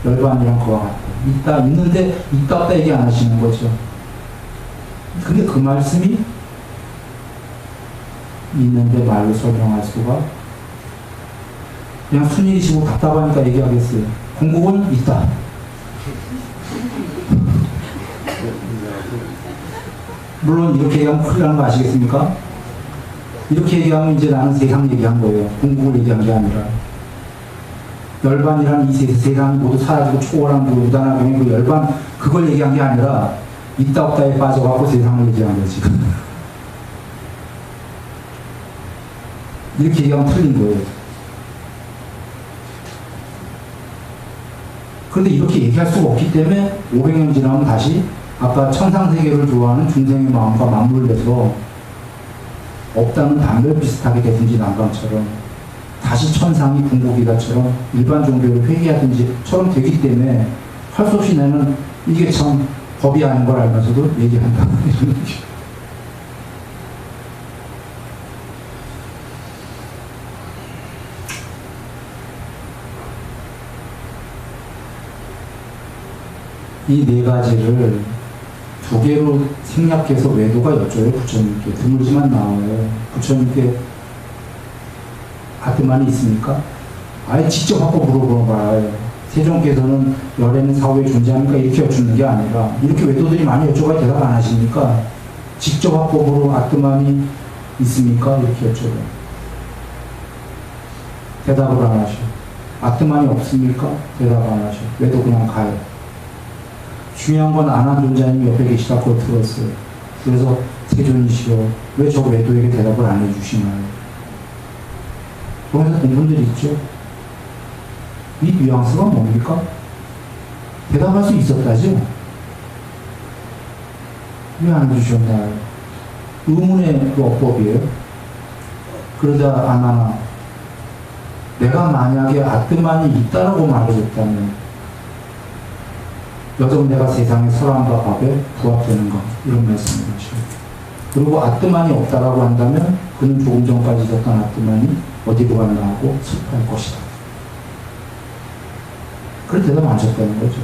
열반이란 그와 같다. 있다, 있는데 있다 없다 얘기 안 하시는 거죠. 근데 그 말씀이 있는데 말로 설명할 수가, 그냥 순이시고 답답하니까 얘기하겠어요. 궁극은 있다. 물론 이렇게 얘기하면 큰일 나는 거 아시겠습니까? 이렇게 얘기하면 이제 나는 세상 얘기한 거예요. 궁극을 얘기한 게 아니라. 열반이라는 이 세상이 모두 사라지고 초월한 그 무단하게 그 열반, 그걸 얘기한 게 아니라 있다 없다에 빠져갖고 세상을 얘기한 거예요, 지금. 이렇게 얘기하면 틀린 거예요. 그런데 이렇게 얘기할 수가 없기 때문에 500년 지나면 다시 아까 천상세계를 좋아하는 중생의 마음과 맞물려서 없다는 단결 비슷하게 되든지 난감처럼 다시 천상이 궁극이다처럼 일반 종교를 회귀하든지처럼 되기 때문에 할 수 없이 나는 이게 참 법이 아닌 걸 알면서도 얘기한다. 이런 얘기. 이 네 가지를 두 개로 생략해서 외도가 여쭤요. 부처님께. 드물지만 나와요. 부처님께 아트만이 있습니까? 아예 직접 하고 물어봐요. 세종께서는 열에는 사후에 존재합니까? 이렇게 여쭙는 게 아니라 이렇게 외도들이 많이 여쭤봐야 대답 안 하십니까? 직접 합법으로 아트만이 있습니까? 이렇게 여쭤봐요. 대답을 안 하셔. 아트만이 없습니까? 대답 안 하셔. 외도 그냥 가요. 중요한 건 안한 존자님이 옆에 계시다 그걸 들었어요. 그래서 세존이시여 왜 저 외도에게 대답을 안 해주시나요? 거기서 본 분들이 있죠. 이 뉘앙스가 뭡니까? 대답할 수 있었다죠? 왜 안 해주셨나요? 의문의 그 어법이에요. 그러자 아나 내가 만약에 아트만이 있다라고 말해줬다면 여전 내가 세상의 설함과 밥에 부합되는가 이런 말씀을 하시고, 그리고 아트만이 없다라고 한다면 그는 조금 전까지 있었던 아트만이 어디로 갔나 하고 슬퍼할 것이다. 그럴 대답 안 하셨다는 거죠.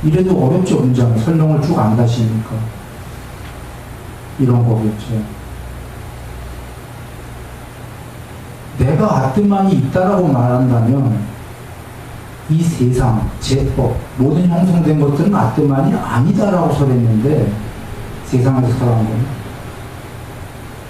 이래도 어렵죠. 문장 설명을 쭉 안 하시니까 이런 거겠죠. 내가 아트만이 있다라고 말한다면 이 세상, 제법, 모든 형성된 것들은 아트만이 아니다라고 설했는데 세상에서 설한 건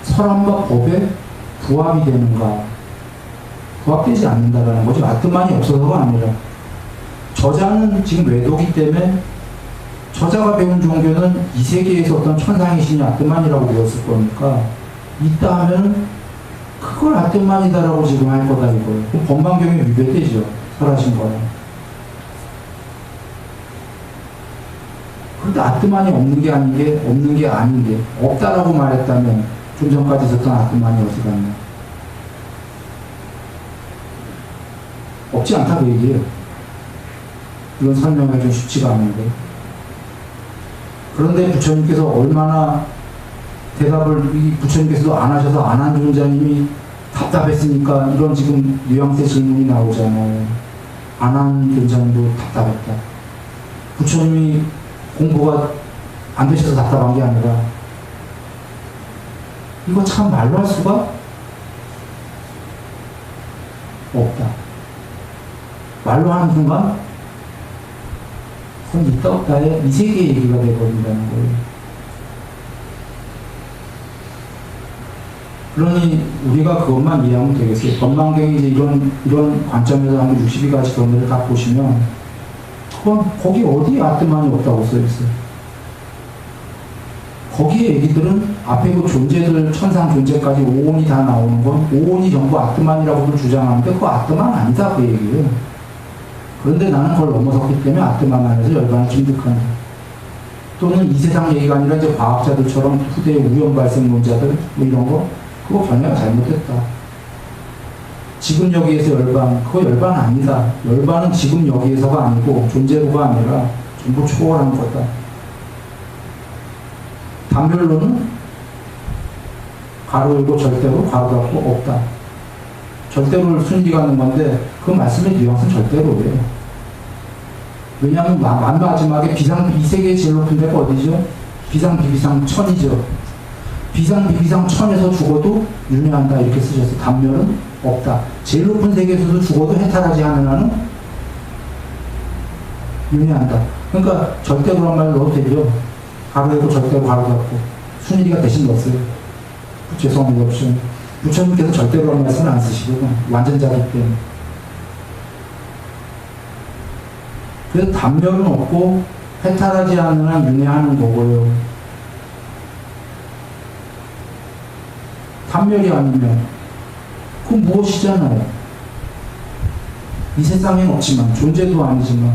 설함과 법에 부합이 되는가? 부합되지 않는다라는 거죠. 아트만이 없어서가 아니라 저자는 지금 외도기 때문에 저자가 배운 종교는 이 세계에서 어떤 천상의 신이 아트만이라고 배웠을 거니까 있다 하면 그걸 아트만이다라고 지금 할 거다 이거예요. 그럼 법망경에 위배되죠. 설하신 거예요. 그런데 아트만이 없는 게 아닌데 없다라고 말했다면 좀 전까지 있었던 아트만이 어디 갔나? 없지 않다 그 얘기예요. 이건 설명하기 좀 쉽지가 않은데. 그런데 부처님께서 얼마나 대답을 부처님께서도 안 하셔서 안 한 존자님이 답답했으니까 이런 지금 뉘앙스의 질문이 나오잖아요. 안 한 존자님도 답답했다. 부처님이 공부가 안 되셔서 답답한 게 아니라 이거 참 말로 할 수가 없다. 말로 하는 순간 그건 있다 없다의 이 세계의 얘기가 되어버린다는 거예요. 그러니 우리가 그것만 이해하면 되겠어요. 법망경이 이제 이런 관점에서 한번 62가지 견해를 다 보시면 그건 거기 어디에 아트만이 없다고 써있어요. 거기에 얘기들은 앞에 그 존재들 천상 존재까지 오온이 다 나오는 건 오온이 전부 아트만이라고도 주장하는데 그거 아트만 아니다 그 얘기예요. 그런데 나는 그걸 넘어섰기 때문에 아트만 안에서 열반을 찜득한다. 또는 이 세상 얘기가 아니라 이제 과학자들처럼 후대의 우연 발생론자들 뭐 이런 거 그거 견해가 잘못됐다. 지금 여기에서 열반, 그거 열반 아니다. 열반은 지금 여기에서가 아니고 존재로가 아니라 전부 초월한 거다. 단별로는 가로 열고 절대로 가로 닫고 없다. 절대로를 순위가 하는 건데 그 말씀의 뉘앙스는 절대로예요. 왜냐하면 맨 마지막에 이 세계의 제일 높은 데가 어디죠? 비상비비상 천이죠. 비상비비상 천에서 죽어도 윤회한다 이렇게 쓰셨어요. 단멸은 없다. 제일 높은 세계에서도 죽어도 해탈하지 않은 한은 윤회한다. 그러니까 절대 그런 말 넣어도 되죠. 가로에도 절대로 가로 잡고 순일이가 대신 넣었어요. 죄송합니다. 부처님께서 절대로 그런 말씀을 안 쓰시고 완전자기 때문에. 그래서 단멸은 없고 해탈하지 않는 한 윤회하는 거고요. 단멸이 아니면 그건 무엇이잖아요. 이 세상엔 없지만 존재도 아니지만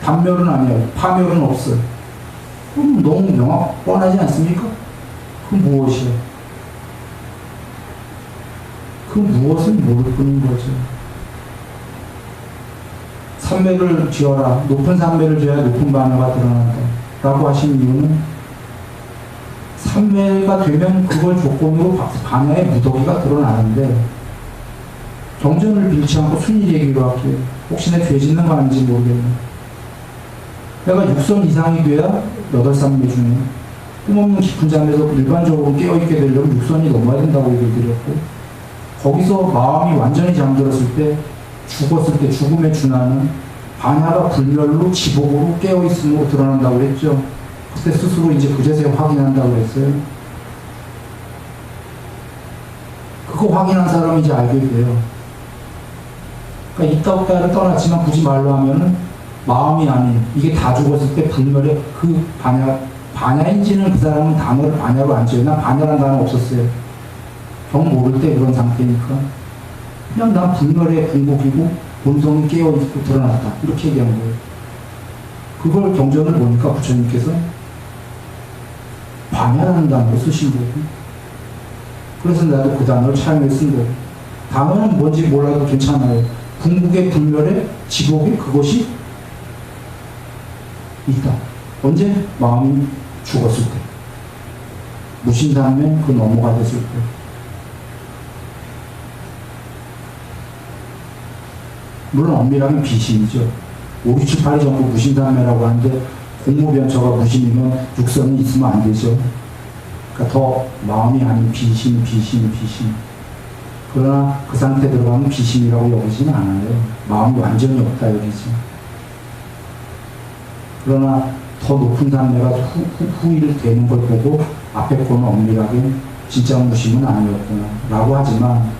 단멸은 아니에요. 파멸은 없어요. 그럼 너무 뻔하지 않습니까? 그건 무엇이에요? 그 무엇을 모를 뿐인 거죠. 산매를 지어라. 높은 산매를 지어야 높은 반야가 드러난다. 라고 하신 이유는 산매가 되면 그걸 조건으로 반야의 무더기가 드러나는데 경전을 빌지 않고 순위 얘기로 할게요. 혹시 내 죄 짓는 거 아닌지 모르겠네. 내가 6선 이상이 돼야 8산매 중에 꿈없는 깊은 잠에서 일반적으로 깨어있게 되려면 6선이 넘어야 된다고 얘기를 드렸고 거기서 마음이 완전히 잠들었을 때 죽었을 때 죽음의 준하는 반야가 불멸로 지복으로 깨어있음으로 드러난다고 했죠. 그때 스스로 이제 그제서야 확인한다고 했어요. 그거 확인한 사람이 이제 알게 돼요. 그러니까 있다 없다를 떠났지만 굳이 말로 하면은 마음이 아닌 이게 다 죽었을 때 불멸의 그 반야인지는 그 사람은 단어를 반야로 안 지어요. 난 반야라는 단어 없었어요. 경 모를 때 그런 상태니까 그냥 난 불멸의 궁극이고 본성이 깨어있고 드러났다 이렇게 얘기한 거예요. 그걸 경전을 보니까 부처님께서 반야라는 단어를 쓰신 거고 그래서 나도 그 단어를 차용해 쓴 거고 단어는 뭔지 몰라도 괜찮아요. 궁극의 불멸의 지복에 그것이 있다. 언제? 마음이 죽었을 때 무신상면 그 넘어가 됐을 때 물론 엄밀하면 비신이죠. 5, 6, 7, 8이 전부 무신단매라고 하는데 공무변처가 무신이면 육선이 있으면 안 되죠. 그러니까 더 마음이 아닌 비신. 그러나 그 상태 들어가면 비신이라고 여기지는 않아요. 마음이 완전히 없다 여기지. 그러나 더 높은 단매가 후일 되는 걸 보고 앞에 거는 엄밀하게 진짜 무신은 아니었구나 라고 하지만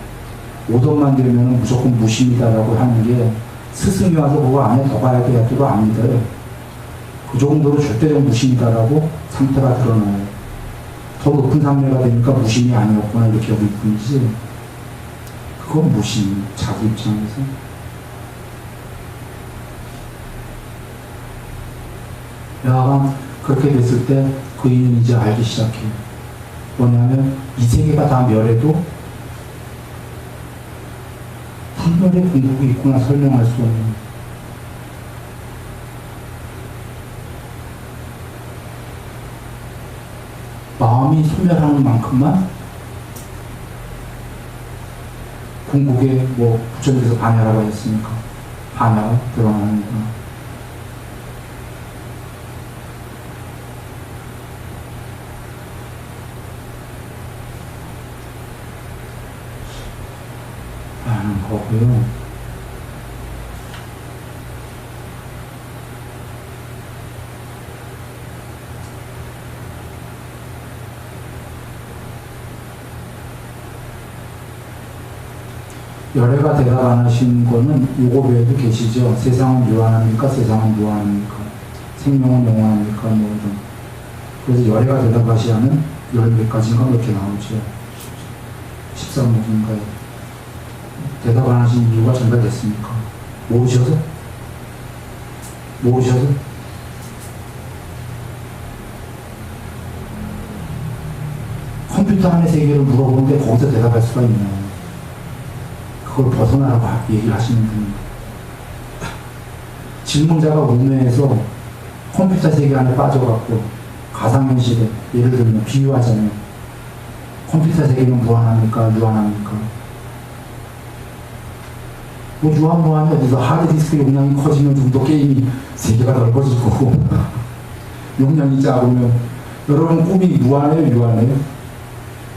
오던만 되면 무조건 무심이다라고 하는 게 스승이 와서 그거 안에 더 봐야 돼 그거 아니다. 그 정도로 절대적 무심이다라고 상태가 드러나요. 더 높은 상례가 되니까 무심이 아니었구나 이렇게 여길 뿐이지 그건 무심 자기 입장에서. 여하간 그렇게 됐을 때 그 이는 이제 알기 시작해요. 뭐냐면 이 세계가 다 멸해도 불멸의 궁극이 있구나 설명할 수 없는. 마음이 소멸하는 만큼만 궁극에 뭐 부처님께서 반야라고 했으니까 반야가 드러나는구나. 라는 거고요. 열애가 대답 안 하신 거는 요거 외에도 계시죠. 세상은 유한합니까? 세상은 무한합니까? 생명은 영원합니까? 뭐 좀. 그래서 열애가 대답하시 하는 10개까지인가 그렇게 나오죠. 13목인가에. 대답 안 하신 이유가 전달됐습니까? 모르셔서? 컴퓨터 안의 세계를 물어보는데 거기서 대답할 수가 있나요? 그걸 벗어나라고 얘기를 하시는 분입니다. 질문자가 운매에서 컴퓨터 세계 안에 빠져갖고 가상현실에 예를 들면 비유하자면 컴퓨터 세계는 무한합니까? 유한합니까? 뭐 유한무한이 어디서 하드디스크 용량이 커지면 좀 더 게임이 세계가 넓어질 거고 용량이 작으면 여러분 꿈이 무한해요, 유한해요?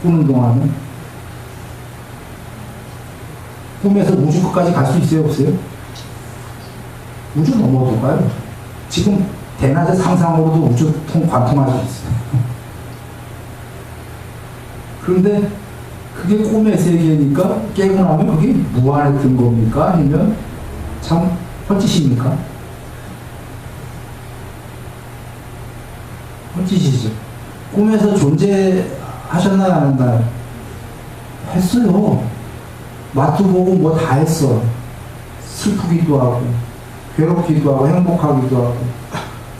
꾸는 동안은 꿈에서 우주 끝까지 갈 수 있어요, 없어요? 우주 넘어도 가요. 지금 대낮의 상상으로도 우주 관통할 수 있어요. 그런데 그게 꿈의 세계니까 깨고 나면 그게 무한했던 겁니까? 아니면 참 헛짓입니까? 헛짓이죠. 꿈에서 존재하셨나요? 안 했나요? 했어요. 맛도 보고 뭐 다 했어. 슬프기도 하고 괴롭기도 하고 행복하기도 하고.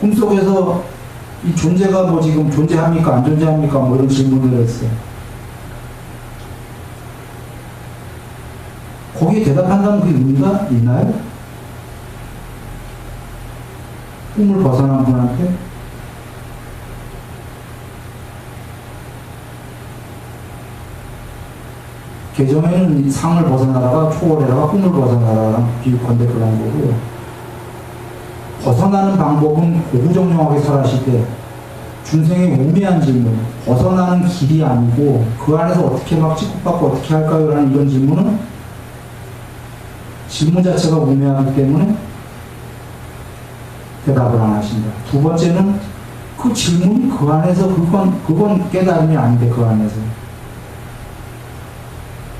꿈속에서 이 존재가 뭐 지금 존재합니까? 안 존재합니까? 뭐 이런 질문을 했어요. 거기에 대답한다는 그 의미가 있나요? 꿈을 벗어난 분한테? 개정에는 상을 벗어나다가 초월해다가 꿈을 벗어나다가 비유컨대 그런 거고요. 벗어나는 방법은 고구정령하게 설하실 때 중생의 오미한 질문, 벗어나는 길이 아니고 그 안에서 어떻게 막 찍고받고 어떻게 할까요? 라는 이런 질문은 질문 자체가 오미하기 때문에 대답을 안 하신다. 두 번째는 그 질문이 그 안에서 그건 깨달음이 아닌데 그 안에서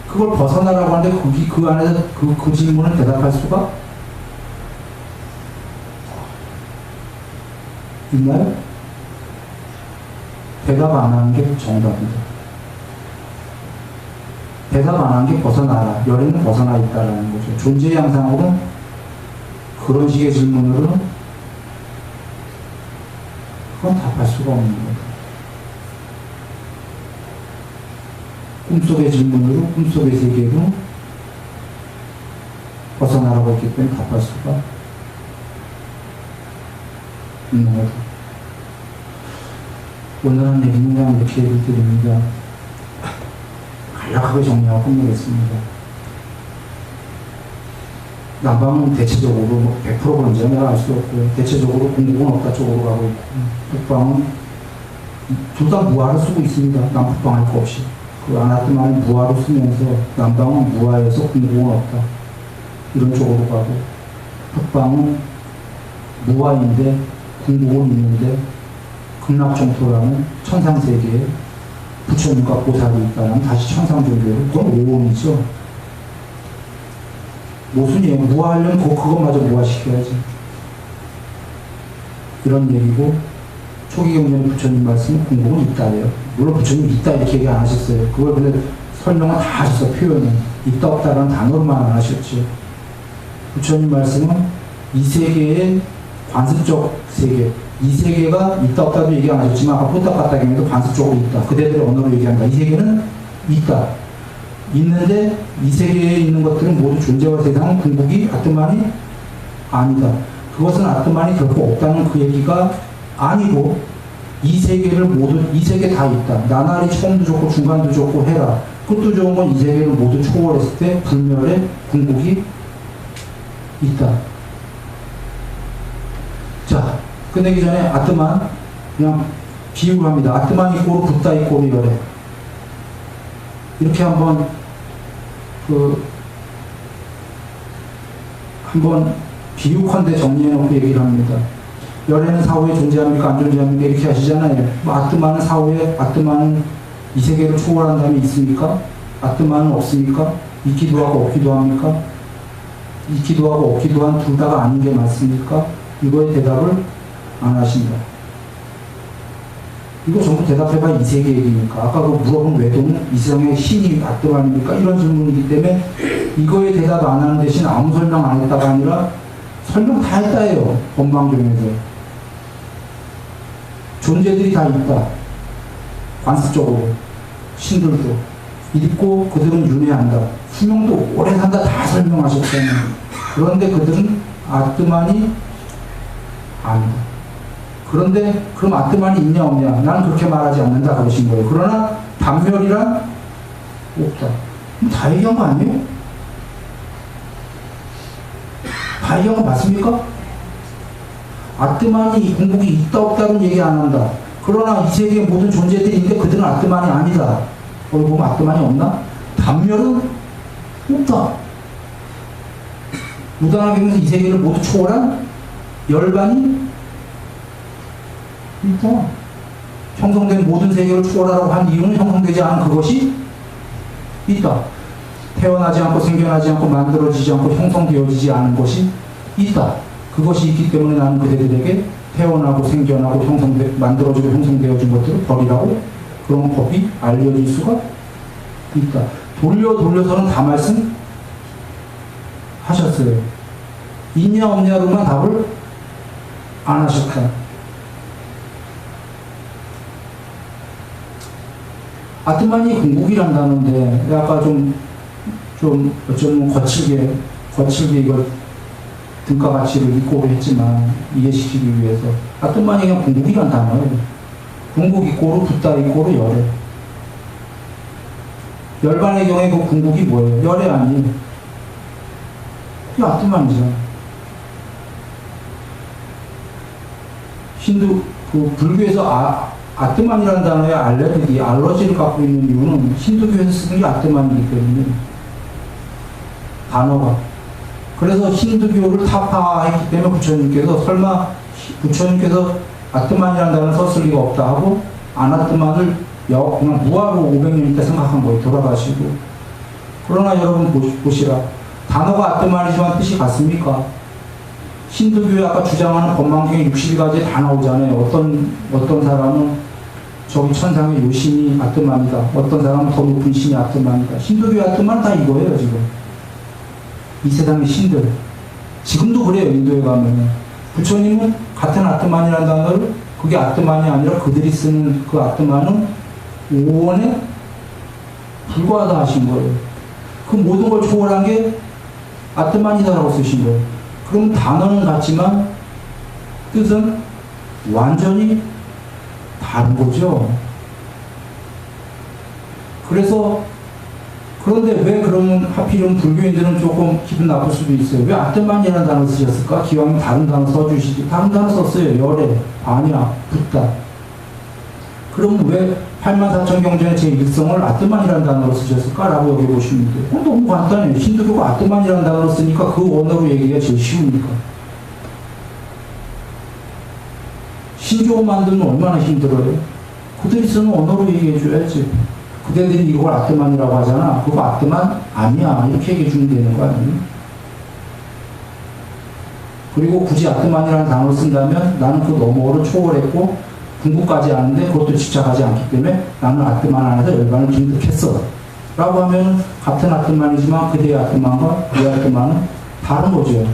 그걸 벗어나라고 하는데 그 안에서 그 질문을 대답할 수가 있나요? 대답 안 하는 게 정답입니다. 대답 안 하는 게 벗어나라. 열애는 벗어나 있다라는 거죠. 존재 양상으로는 그런 식의 질문으로는 그건 답할 수가 없는 거예요. 꿈속의 질문으로 꿈속의 세계로 벗어나라고 했기 때문에 답할 수가 있는 거죠. 오늘은 얘기는 이렇게 얘기를 드립니다. 간략하게 정리하고 끝내겠습니다. 남방은 대체적으로 뭐 100% 그런지 내가 알 수 없고요. 대체적으로 공국은 없다 쪽으로 가고 있고, 북방은 둘 다 무화를 쓰고 있습니다. 남북방 할 거 없이. 그 아나트마는 무화로 쓰면서 남방은 무화에서 공국은 없다. 이런 쪽으로 가고, 북방은 무화인데 공국은 있는데 극락정토라는 천상세계에 부처님과 보살이 있다는 다시 천상종교로 그건 오온이죠. 모순이에요. 무화하려면 그것마저 무화시켜야지. 이런 얘기고 초기 경전의 부처님 말씀은 공국은 있다예요. 물론 부처님 있다 이렇게 얘기 안 하셨어요. 그걸 근데 설명은 다 하셨어. 표현은 있다 없다라는 단어로만 안 하셨죠. 부처님 말씀은 이 세계의 관습적 세계, 이 세계가 있다 없다도 얘기 안 하셨지만 아까 포탑바닥에도 관습적으로 있다. 그대들의 언어로 얘기한다. 이 세계는 있다. 있는데 이 세계에 있는 것들은 모두 존재와 세상은 궁극이 아트만이 아니다. 그것은 아트만이 결코 없다는 그 얘기가 아니고 이 세계를 모두 이 세계 다 있다. 나날이 처음도 좋고 중간도 좋고 해라. 끝도 좋은 건 이 세계를 모두 초월했을 때 불멸의 궁극이 있다. 자, 끝내기 전에 아트만 그냥 비유를 합니다. 아트만 이꼬르 붓다 이꼬르 열애. 이렇게 한번 한번 비유컨대 정리해놓고 얘기를 합니다. 열애는 사후에 존재합니까? 안 존재합니까? 이렇게 하시잖아요. 뭐 아트만은 사후에, 아트만은 이 세계를 초월한 다음에 있습니까? 아트만은 없습니까? 있기도 하고 없기도 합니까? 있기도 하고 없기도 한 둘 다가 아닌 게 맞습니까? 이거에 대답을 안 하신다. 이거 전부 대답해봐 이 세계 얘기니까. 아까 그 물어본 외도는 이 세상의 신이 아트만입니까? 이런 질문이기 때문에 이거에 대답 안 하는 대신 아무 설명 안 했다가 아니라 설명 다 했다예요. 법망경에서. 존재들이 다 있다. 관습적으로. 신들도. 있고 그들은 윤회한다. 수명도 오래 산다 다 설명하셨잖아요. 그런데 그들은 아트만이 아니다. 그런데 그럼 아트만이 있냐 없냐? 나는 그렇게 말하지 않는다 그러신 거예요. 그러나 단멸이란 없다. 그럼 다 얘기한 거 아니에요? 다 얘기한 거 맞습니까? 아트만이 궁극이 있다 없다는 얘기 안 한다. 그러나 이 세계의 모든 존재들이 있는데 그들은 아트만이 아니다. 거기 보면 아트만이 없나? 단멸은 없다. 무단하게 보면서 이 세계를 모두 초월한 열반이 있다. 형성된 모든 세계를 초월하라고 한 이유는 형성되지 않은 그것이 있다. 태어나지 않고 생겨나지 않고 만들어지지 않고 형성되어지지 않은 것이 있다. 그것이 있기 때문에 나는 그대들에게 태어나고 생겨나고 만들어지고 형성되어진 것들을 버리라고 그런 법이 알려질 수가 있다. 돌려서는 다 말씀하셨어요. 있냐 없냐로만 답을 안 하셨다. 아트만이 궁극이란다는데 아까 좀 어쩌면 거칠게 이걸 등가 가치를 이꼬로 했지만 이해시키기 위해서 아트만이 그냥 궁극이란 단어예요. 궁극 이꼬로 붓다 이꼬로 열애. 열반의 경우에 그 궁극이 뭐예요? 열애 아니에요. 그게 아트만이죠. 힌두 불교에서 아트만이라는 단어에 알러지를 갖고 있는 이유는 힌두교에서 쓰는 게 아트만이기 때문에 단어가. 그래서 힌두교를 타파했기 때문에 부처님께서 설마 부처님께서 아트만이라는 단어를 썼을 리가 없다 하고 아나트만을 그냥 무화로 500년 있다 생각한 거예요. 돌아가시고. 그러나 여러분 보시라. 단어가 아트만이지만 뜻이 같습니까? 힌두교에 아까 주장하는 법망경에 60가지 다 나오잖아요. 어떤 사람은 저기 천상의 요신이 아트만이다. 어떤 사람은 더 높은 신이 아트만이다. 힌두교의 아트만은 다 이거예요, 지금. 이 세상의 신들. 지금도 그래요, 인도에 가면. 부처님은 같은 아트만이라는 단어를 그게 아트만이 아니라 그들이 쓰는 그 아트만은 오원에 불과하다 하신 거예요. 그 모든 걸 초월한 게 아트만이다라고 쓰신 거예요. 그럼 단어는 같지만 뜻은 완전히 다른 거죠. 그런데 왜 그러면 하필이면 불교인들은 조금 기분 나쁠 수도 있어요. 왜 아트만이라는 단어 쓰셨을까? 기왕이면 다른 단어 써주시지. 다른 단어 썼어요. 열애, 반야, 붓다. 그럼 왜 84,000경전의 제1성을 아트만이라는 단어로 쓰셨을까? 라고 여겨보시면 돼요. 너무 간단해요. 힌두교가 아트만이라는 단어로 쓰니까 그 언어로 얘기가 제일 쉬우니까. 신조 만들면 얼마나 힘들어요? 그들이 쓰는 언어로 얘기해줘야지. 그대들이 이걸 아트만이라고 하잖아. 그거 아트만 아니야. 이렇게 얘기해주면 되는 거 아니에요? 그리고 굳이 아트만이라는 단어를 쓴다면 나는 그 너머를 초월했고 궁극까지 아는데 그것도 집착하지 않기 때문에 나는 아트만 안에서 열반을 빈득했어. 라고 하면 같은 아트만이지만 그대의 아트만과 이 아트만은 다른 거죠.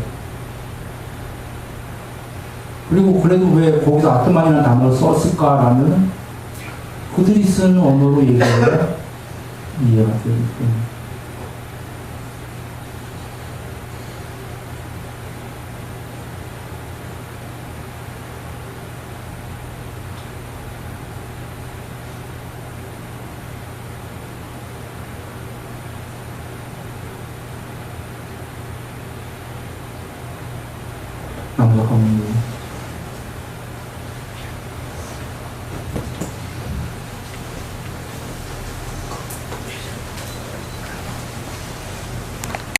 그리고 그래도 왜 거기서 아트만이라는 단어를 썼을까라면 그들이 쓰는 언어로 얘기해야 이해가 되기 때문에. 남자가